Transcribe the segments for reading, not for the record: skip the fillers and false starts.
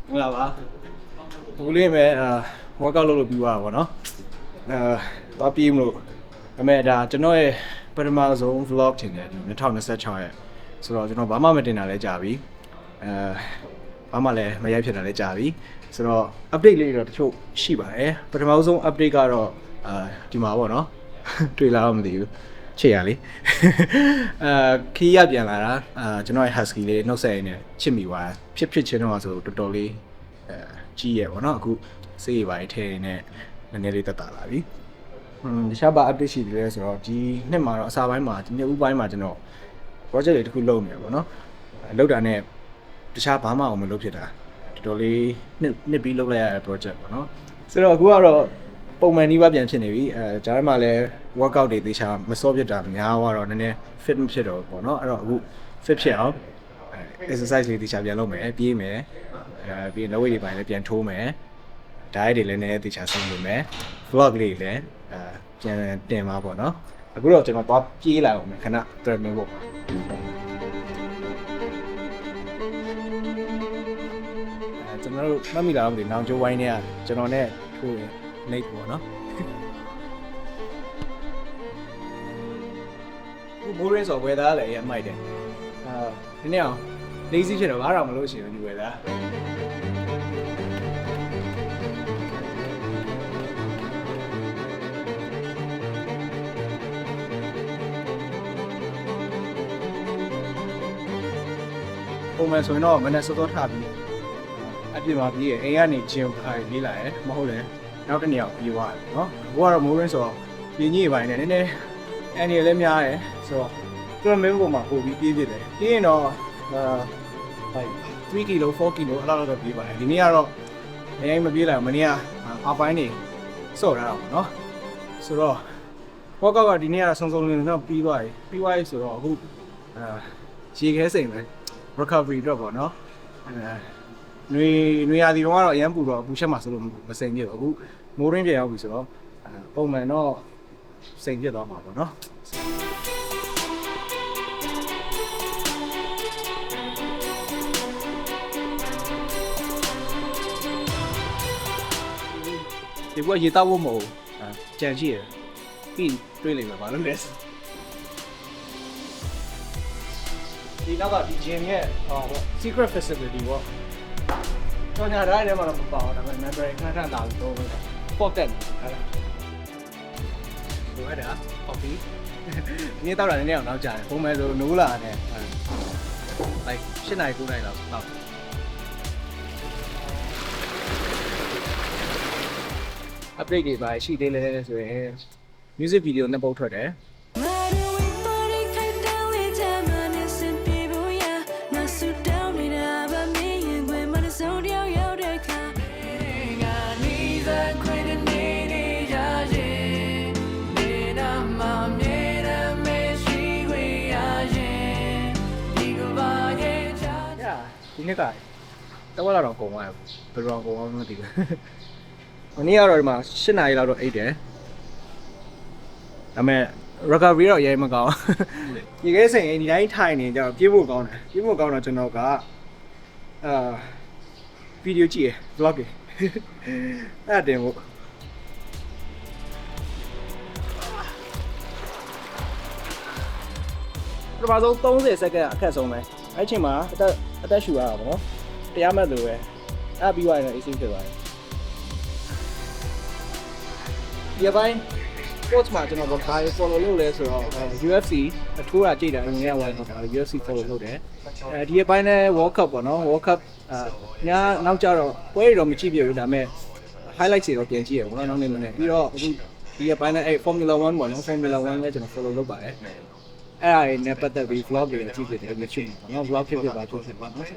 ဟုတ်လားပါဘူးလေးပဲworkout လုပ်လို့ပြီးသွားတာပေါ့နော်သွားပြီးမလို့ဒါပေမဲ့ဒါကျွန်တော်ရဲ့ပထမဆုံး vlog တင်တယ်2026ရဲ့ဆိုတော့ကျွန်တော်ဘာမှမတင်တာလဲကြာပြီဘာမှလည်းမရိုက်ဖြစ်တာလဲကြာပြီဆိုတော့ update လေးတော့တချို့ရှိပါတယ်ပထမဆုံး update ကတော့ဒီမှာပေါ့နော်တွေ့လာတော့မသိဘူးချစ်ရလေခီးရပြန်လာတာကျွန်တော်ရဲ့ husky လေးနှုတ်ဆက်ရင်းနဲ့ချစ်မိသွားဖြစ်ချင်းတော့ဆိုတော်တော်လေးကြီးရပေါ့နော်အခုစေးရပါတယ်ထဲနေနဲ့နည်းနည်းလေးတက်တာလာပြီတခြားဘာ update ရှိတယ်လဲဆိုတော့ဒီနှစ်မှာတော့အစားပိုင်းမှာဒီနှစ်ဦးပိုင်းမှာကျွန်တော် project တွေတစ်ခုလုပ်နေရပေါ့နော်လုပ်တာနဲ့တခြားဘာမှအောင်မလုပ်ဖြစ်တာတော်တော်လေးနှစ်ပြီးလုပ်လိုက်ရတဲ့ project ပေါ့နော်ဆိုတော့အခုကတော့ပုံမှန်နီးပါးပြန်ဖြစ်နေပြီဂျားထဲမှာလည်း workout တွေသေချာမစောဖြစ်တာများတော့နည်းနည်း fit မဖြစ်တော့ပေါ့နော်အဲ့တော့အခု fit ဖြစ်အောင်exercise လေးသေချာပြန်လုပ်မယ်ပြေးမယ်ပြီးရင်လက်ဝဲတွေပိုင်းလည်းပြန်ထိုးမယ် diet တွေလည်းနည်းနည်းသေချာဆုံးလုပ်မယ် vlog လေးလည်းပြန်တင်မှာပေါ့နော်အခုတော့ကျွန်တော်သွားပြေးလာအောင်မယ်ခဏ treadmill ပေါ့ကျွန်တော်တို့မှတ်မိလာတော့မသိနောင်ကျိုးဝိုင်းနေရကျွန်တော်နဲ့ထိုးရင် late ပေါ့နော်မိုးရင်းဆိုဝယ်သားလည်းအမိုက်တယ်ဒီနေ့အောင် lazy ဖြစ်တော့ဘာတော့မလို့ရှိရင်ဒီဝယ်သားပုံမှန်ဆိုရင်တော့မနေ့စောစောထားပြီးအပြစ်မှာပြီးရအိမ်ကနေဂျင်ခိုင်ပြေးလာတယ်မဟုတ်လေနောက်တစ်နေရာပြေးသွားတယ်နော်ဘိုးကတော့မိုးရင်းဆိုတော့ပြင်းကြီးပိုင်းနဲ့နည်းနည်းအန်ဒီလည်းများတယ်ဆိုတော့သူ့မင်းပုံမှာပို့ပြီးပြေးဖြစ်တယ်ပြီးရင်တော့3 kg 4 kg အဲ့လောက်တော့ပြေးပါတယ်ဒီနေ့ကတော့အရင်မပြေးလိုက်မနေ့ကအပိုင်းနေစော့ရတာပေါ့နော်ဆိုတော့ workout ကဒီနေ့ကတော့စုံစုံလင်တော့ပြီးသွားပြီဆိုတော့အခုရေခဲစိမ်ပဲ recovery တော့ပေါ့နော်နွေရာသီတော့အရန်ပူတော့ပူချက်မှာဆိုလို့မစိမ်ပြည့်ဘူးအခုမိုးရင်းပြန်ရောက်ပြီဆိုတော့ပုံမှန်တော့စိမ်ပြည့်သွားမှာပေါ့နော်ဒီဘက်ရေတောက်ဖို့မဟုတ်ကြံရှိရပြီးတွေးလိုက်မှာဘာလို့လဲဒီနောက်ကဒီ gym ရဲ့secret facility ပေါ့ကျွန်တော်ဒါလည်းမတော့မပေါ့ဒါပေမဲ့ member ခဏခဏလာလို့ပေါ့တက်နေအဲ့ဒါဒီဝဲတာ coffee ဒီတော့လည်းနည်းနည်းအောင်နောက်ကြတယ်ပုံမှန်ဆိုနိုးလာနဲ့ like 7 နာရီ 9 နာရီလောက်တောက်update တွေပါရှိသေးလဲဆိုရင် music video နဲ့ပုတ်ထွက်တယ်ဒီနေ့ကတော့တော့ကုန်သွားပြီဘယ်တော့ကုန်အောင်မသိဘူး။မနေ့ကတော့ဒီမှာ7 နာရီလောက်တော့အိတ်တယ်။ဒါပေမဲ့ recovery တော့အရင်မကောင်း။ဒီကဲစိန်ဒီတိုင်းထိုင်နေကြတော့ပြေးဖို့ကောင်းတယ်။ပြေးဖို့ကောင်းတော့ကျွန်တော်ကဗီဒီယိုကြည့်ရ vlog တွေအဲ့တင်ဖို့ပထမဆုံး30စက္ကန့်အခက်ဆုံးပဲအဲ့အချိန်မှာအသက်ရှူရတာပေါ့နော်တရားမဲ့လို့ပဲအဲ့ပြီးသွားရင် AC ဖြစ်သွားတယ်ဒီပိုင်း coach မှာကျွန်တော်ဘာ follow လုပ်လဲဆိုတော့ UFC အထိုးတာကြိတ်တာငယ်ဝိုင်းတော့ UFC follow လုပ်တယ်ဒီအပိုင်းနဲ့ World Cup ပေါ့နော် World Cup ညနောက်ကြတော့ပွဲတွေတော့မကြည့်ပြဘူးဒါပေမဲ့ highlight တွေတော့ပြန်ကြည့်ရပေါ့နော်နောက်နေ့မနေ့ပြီးတော့အခုဒီအပိုင်းနဲ့အဲ့ Formula 1ပေါ့နော် Formula 1လည်းကျွန်တော် follow လုပ်ပါတယ်အဲ့ဒါနဲ့ပတ်သက်ပြီး vlog တွေကြည့်ဖြစ်တယ်မချွတ်ဘူးနော် vlog ဖြစ်ပါထုတ်ဖြစ်ပါနော်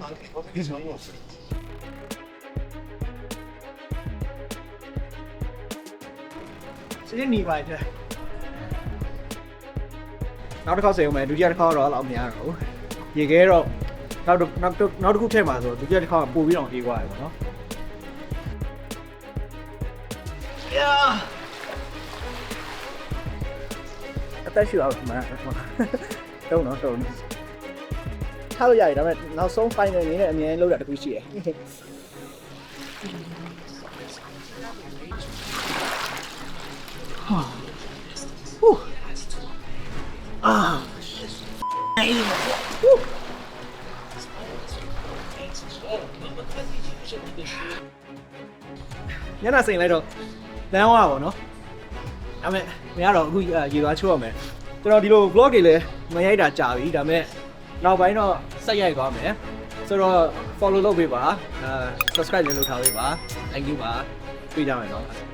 စနေနေပါကြနောက်တစ်ခေါက်စေအောင်မယ်ဒုတိယတစ်ခေါက်တော့အဲ့လိုမရတော့ဘူးရေခဲတော့ နောက်တစ်ခုထည့်မှာဆိုဒုတိယတစ်ခါပို့ပြီးတော့အေးသွားတယ်ပေါ့နော်အသက်ရှူအောင်မှန်တုံးတော့ထားလို့ရတယ်ဒါပေမဲ့နောက်ဆုံး final အနေနဲ့အမြဲလောက်တာတခုရှိတယ်ဟာဟူးအာညနေစိန်လိုက်တော့လမ်းဝါပါတော့ဒါပေမဲ့မရတော့အခုရေသွားချိုးရမယ်ကျွန်တော်ဒီလို vlog တွေလည်းမရိုက်တာကြာပြီဒါပေမဲ့နောက်ပိုင်းတော့ဆက်ရိုက်သွားမယ်ဆိုတော့ follow လုပ်ပေးပါsubscribe လည်းလုပ်ထားပေးပါ thank you ပါတွေ့ကြမယ်နော်